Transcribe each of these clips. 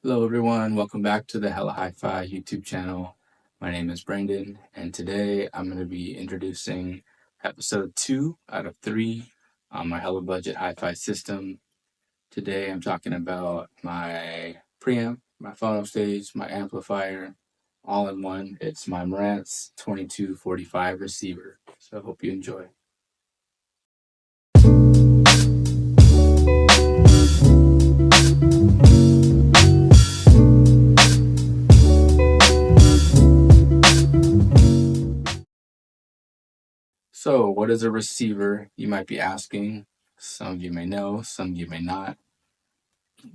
Hello everyone, welcome back to the Hella Hi-Fi YouTube channel. My name is Brandon, and today I'm going to be introducing episode 2 out of 3 on my Hella Budget Hi-Fi system. Today I'm talking about my preamp, my phono stage, my amplifier, all in one. It's my Marantz 2245 receiver, so I hope you enjoy. So, what is a receiver, you might be asking? Some of you may know, some of you may not.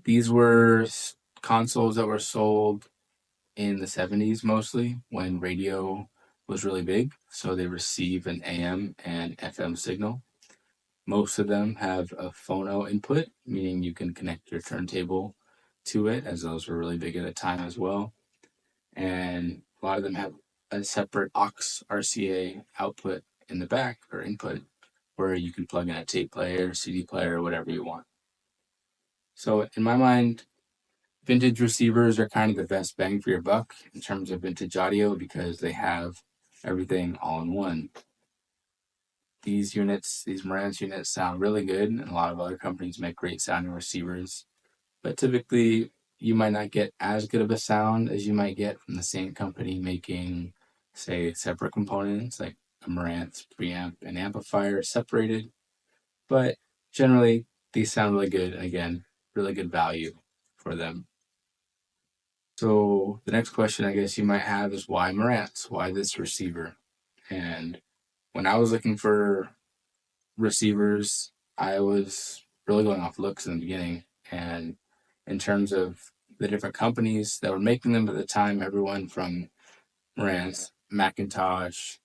These were consoles that were sold in the 70s mostly when radio was really big. So they receive an AM and FM signal. Most of them have a phono input, meaning you can connect your turntable to it, as those were really big at the time as well. And a lot of them have a separate aux RCA output in the back, or input, where you can plug in a tape player, CD player, whatever you want. So in my mind, vintage receivers are kind of the best bang for your buck in terms of vintage audio because they have everything all in one. These Marantz units sound really good, and a lot of other companies make great sounding receivers. But typically, you might not get as good of a sound as you might get from the same company making, say, separate components like a Marantz preamp and amplifier separated. But generally, these sound really good, and again, really good value for them. So the next question I guess you might have is why Marantz? Why this receiver? And when I was looking for receivers, I was really going off looks in the beginning. And in terms of the different companies that were making them at the time, everyone from Marantz, Macintosh,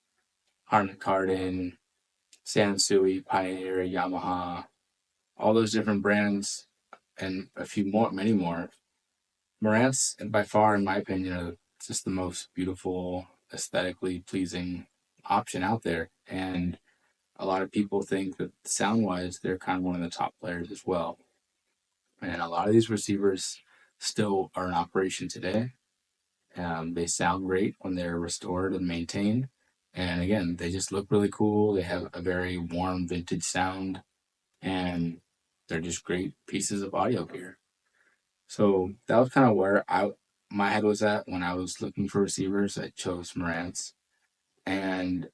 Harman Kardon, Sansui, Pioneer, Yamaha, all those different brands, and a few more, many more. Marantz, by far, in my opinion, are just the most beautiful, aesthetically pleasing option out there. And a lot of people think that sound-wise, they're kind of one of the top players as well. And a lot of these receivers still are in operation today. They sound great when they're restored and maintained. And again, they just look really cool. They have a very warm vintage sound, and they're just great pieces of audio gear. So that was kind of where my head was at when I was looking for receivers. I chose Marantz, and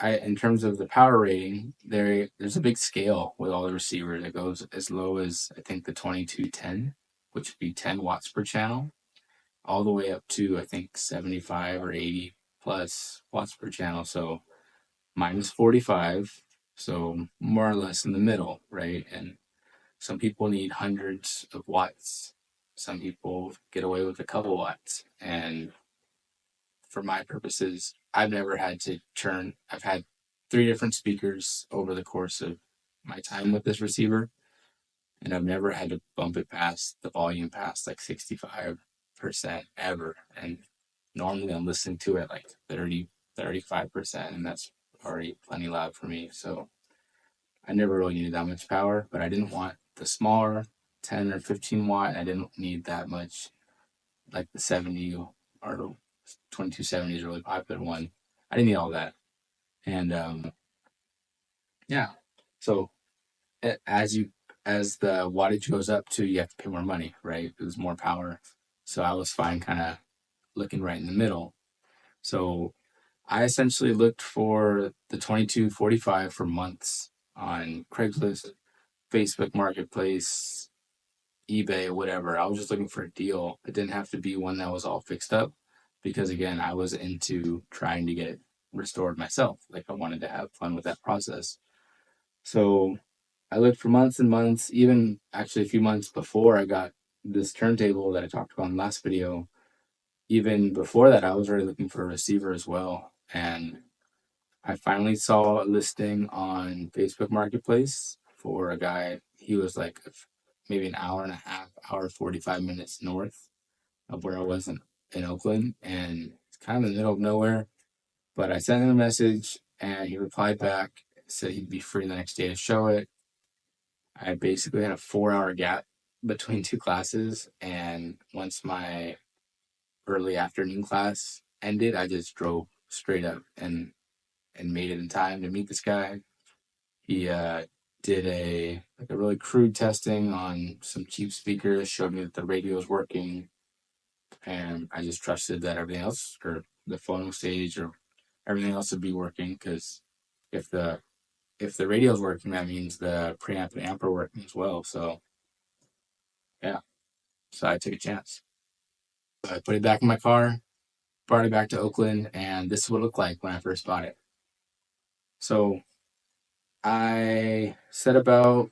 in terms of the power rating, there's a big scale with all the receivers. It goes as low as I think the 2210, which would be 10 watts per channel, all the way up to I think 75 or 80 plus watts per channel. So mine is 45, so more or less in the middle, right? And some people need hundreds of watts. Some people get away with a couple watts. And for my purposes, I've never had to turn. I've had 3 different speakers over the course of my time with this receiver, and I've never had to bump it past the volume past like 65% ever. And normally I'm listening to it like 35%, and that's already plenty loud for me. So I never really needed that much power, but I didn't want the smaller 10 or 15 watt. I didn't need that much, like the 70 or 2270 is a really popular one. I didn't need all that. And yeah, so as the wattage goes up too, you have to pay more money, right? There's more power. So I was fine kind of looking right in the middle. So I essentially looked for the 2245 for months on Craigslist, Facebook Marketplace, eBay, whatever. I was just looking for a deal. It didn't have to be one that was all fixed up because, again, I was into trying to get it restored myself. Like, I wanted to have fun with that process. So I looked for months and months, even actually a few months before I got this turntable that I talked about in the last video. Even before that, I was already looking for a receiver as well. And I finally saw a listing on Facebook Marketplace for a guy. He was like maybe an hour and a half, hour 45 minutes north of where I was in Oakland, and it's kind of in the middle of nowhere. But I sent him a message, and he replied back, said he'd be free the next day to show it. I basically had a 4-hour gap between two classes, and once my early afternoon class ended, I just drove straight up and made it in time to meet this guy. He did a really crude testing on some cheap speakers, showed me that the radio was working, and I just trusted that everything else, or the phono stage, or everything else would be working. Because if the radio is working, that means the preamp and amp are working as well. So yeah, so I took a chance. I put it back in my car, brought it back to Oakland, and this is what it looked like when I first bought it. So I set about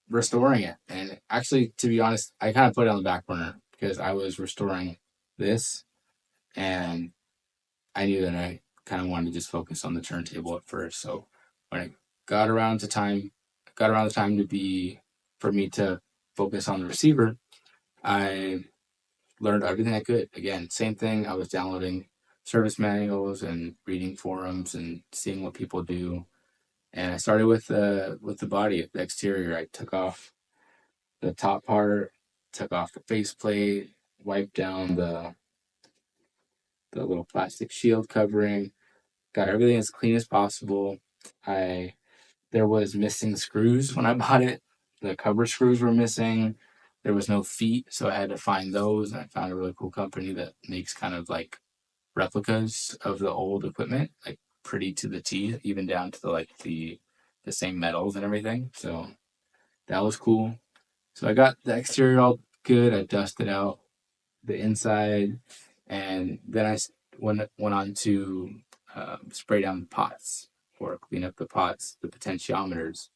restoring it. And actually, to be honest, I kind of put it on the back burner because I was restoring this, and I knew that I kind of wanted to just focus on the turntable at first. So when it got around to time, got around the time to be for me to focus on the receiver, I learned everything I could. Again, same thing. I was downloading service manuals and reading forums and seeing what people do. And I started with the body, the exterior. I took off the top part, took off the faceplate, wiped down the little plastic shield covering, got everything as clean as possible. I There was missing screws when I bought it. The cover screws were missing. There was no feet, so I had to find those. And I found a really cool company that makes kind of like replicas of the old equipment, like pretty to the T, even down to the same metals and everything. So that was cool. So I got the exterior all good. I dusted out the inside, and then I went on to spray down the pots or clean up the pots, the potentiometers,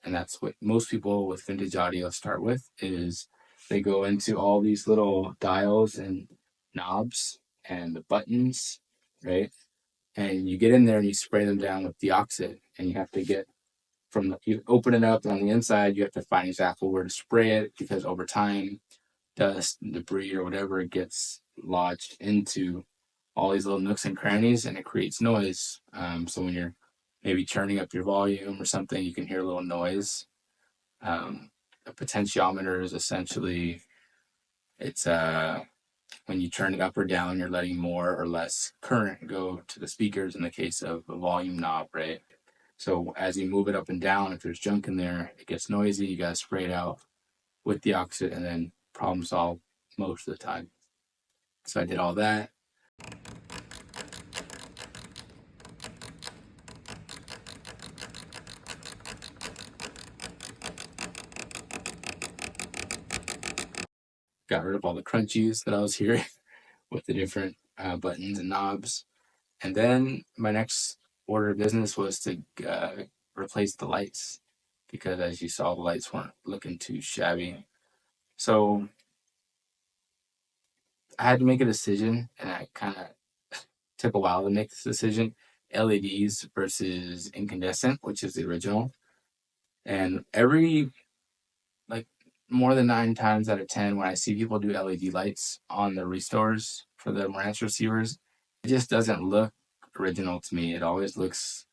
and that's what most people with vintage audio start with. Is they go into all these little dials and knobs and the buttons, right? And you get in there and you spray them down with deoxit, and you have to get you open it up, and on the inside you have to find exactly where to spray it, because over time dust and debris or whatever gets lodged into all these little nooks and crannies, and it creates noise. So when you're maybe turning up your volume or something, you can hear a little noise. A potentiometer is essentially, it's when you turn it up or down, you're letting more or less current go to the speakers in the case of a volume knob, right? So as you move it up and down, if there's junk in there, it gets noisy. You got to spray it out with the oxid, and then problem solve most of the time. So I did all that. Got rid of all the crunchies that I was hearing with the different buttons and knobs. And then my next order of business was to replace the lights, because as you saw, the lights weren't looking too shabby. So I had to make a decision, and I kind of took a while to make this decision. LEDs versus incandescent, which is the original. And like more than 9 times out of 10, when I see people do LED lights on the restores for the Marantz receivers, it just doesn't look original to me. It always looks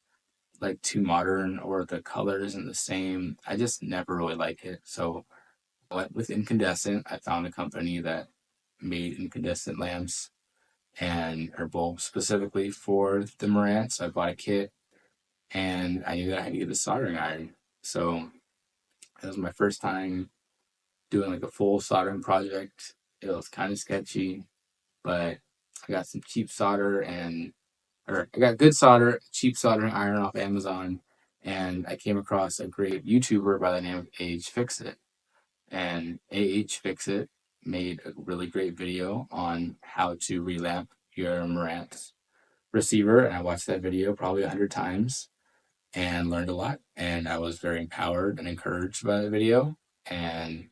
like too modern, or the color isn't the same. I just never really like it. So I went with incandescent. I found a company that made incandescent lamps and or bulbs specifically for the Marantz. So I bought a kit, and I knew that I had to get a soldering iron. So that was my first time doing like a full soldering project. It was kind of sketchy, but I got some cheap solder, or I got good solder, cheap soldering iron off Amazon, and I came across a great YouTuber by the name of Fix It. And Fix It made a really great video on how to relamp your Marantz receiver, and I watched that video probably 100 times and learned a lot. And I was very empowered and encouraged by the video, and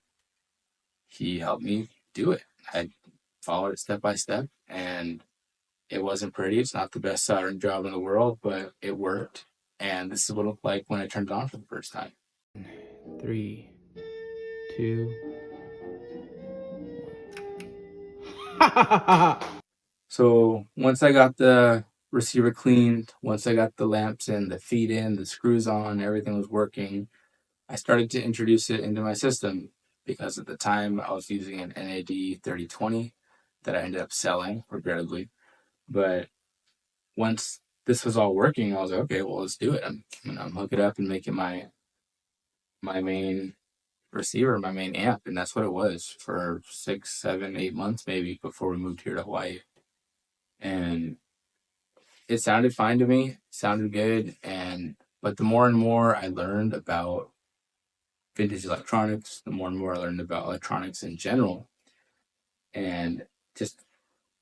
he helped me do it. I followed it step by step, and it wasn't pretty. It's not the best soldering job in the world, but it worked. And this is what it looked like when I turned it on for the first time. 3, 2. So once I got the receiver cleaned, once I got the lamps in, the feet in, the screws on, everything was working, I started to introduce it into my system. because at the time I was using an NAD 3020 that I ended up selling, regrettably. But once this was all working, I was like, okay, well, let's do it. I'm hook it up and make it my main receiver, my main amp, and that's what it was for 6, 7, 8 months maybe before we moved here to Hawaii. And it sounded fine to me, sounded good, but the more and more I learned about vintage electronics, the more and more I learned about electronics in general, and just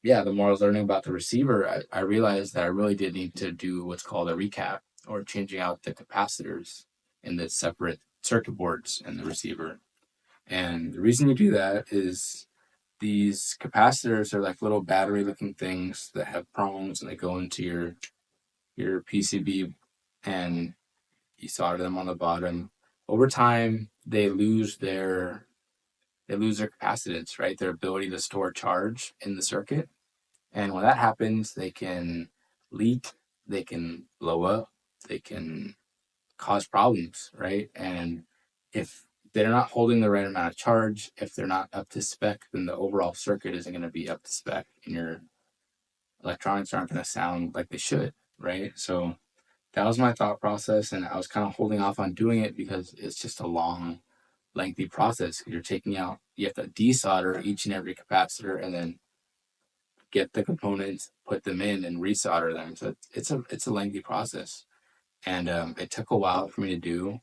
yeah, the more I was learning about the receiver, I realized that I really did need to do what's called a recap, or changing out the capacitors in the separate circuit boards in the receiver. And the reason you do that is these capacitors are like little battery looking things that have prongs, and they go into your PCB, and you solder them on the bottom. Over time, they lose their capacitance, right? Their ability to store charge in the circuit. And when that happens, they can leak, they can blow up, they can cause problems, right? And if they're not holding the right amount of charge, if they're not up to spec, then the overall circuit isn't going to be up to spec, and your electronics aren't going to sound like they should, right? So that was my thought process, and I was kind of holding off on doing it because it's just a long, lengthy process. You're taking out, you have to desolder each and every capacitor, and then get the components, put them in, and resolder them. So it's a lengthy process, and it took a while for me to do.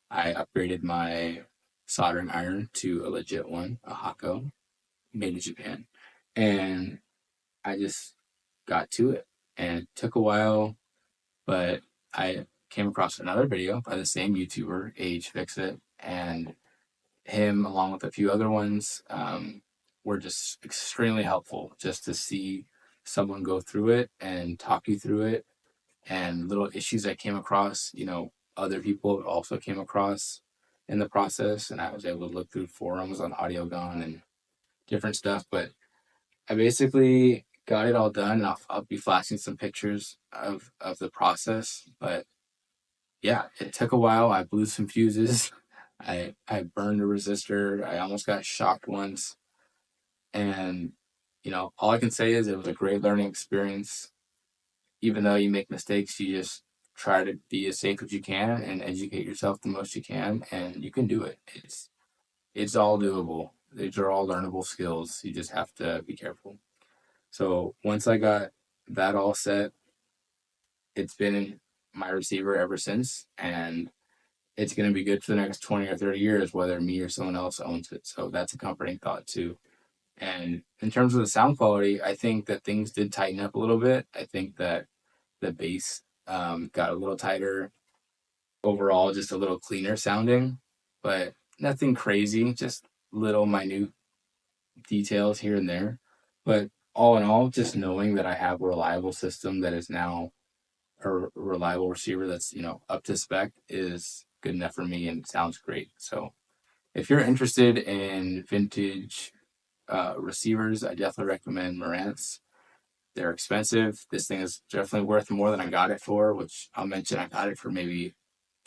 I upgraded my soldering iron to a legit one, a Hako, made in Japan, and I just got to it. And it took a while, but I came across another video by the same YouTuber, Age Fix It, and him, along with a few other ones, were just extremely helpful just to see someone go through it and talk you through it, and little issues I came across, other people also came across in the process, and I was able to look through forums on AudioGone and different stuff. But I basically got it all done, and I'll be flashing some pictures of the process. But yeah, it took a while. I blew some fuses. I burned a resistor. I almost got shocked once. And, all I can say is it was a great learning experience. Even though you make mistakes, you just try to be as safe as you can and educate yourself the most you can, and you can do it. It's all doable. These are all learnable skills. You just have to be careful. So once I got that all set, it's been in my receiver ever since, and it's going to be good for the next 20 or 30 years, whether me or someone else owns it. So that's a comforting thought too. And in terms of the sound quality, I think that things did tighten up a little bit. I think that the bass got a little tighter overall, just a little cleaner sounding, but nothing crazy, just little minute details here and there. But all in all, just knowing that I have a reliable system that is now a reliable receiver that's, up to spec is good enough for me, and sounds great. So if you're interested in vintage receivers, I definitely recommend Marantz. They're expensive. This thing is definitely worth more than I got it for, which I'll mention I got it for maybe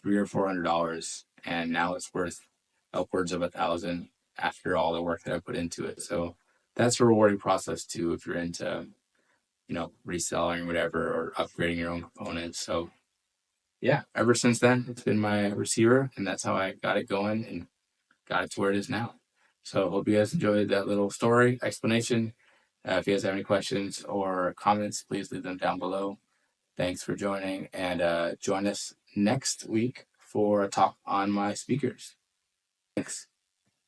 $300 or $400, and now it's worth upwards of $1,000 after all the work that I put into it. So that's a rewarding process too if you're into, reselling whatever, or upgrading your own components. So yeah, ever since then it's been my receiver, and that's how I got it going and got it to where it is now. So hope you guys enjoyed that little story explanation. If you guys have any questions or comments, please leave them down below. Thanks for joining, and join us next week for a talk on my speakers. Thanks.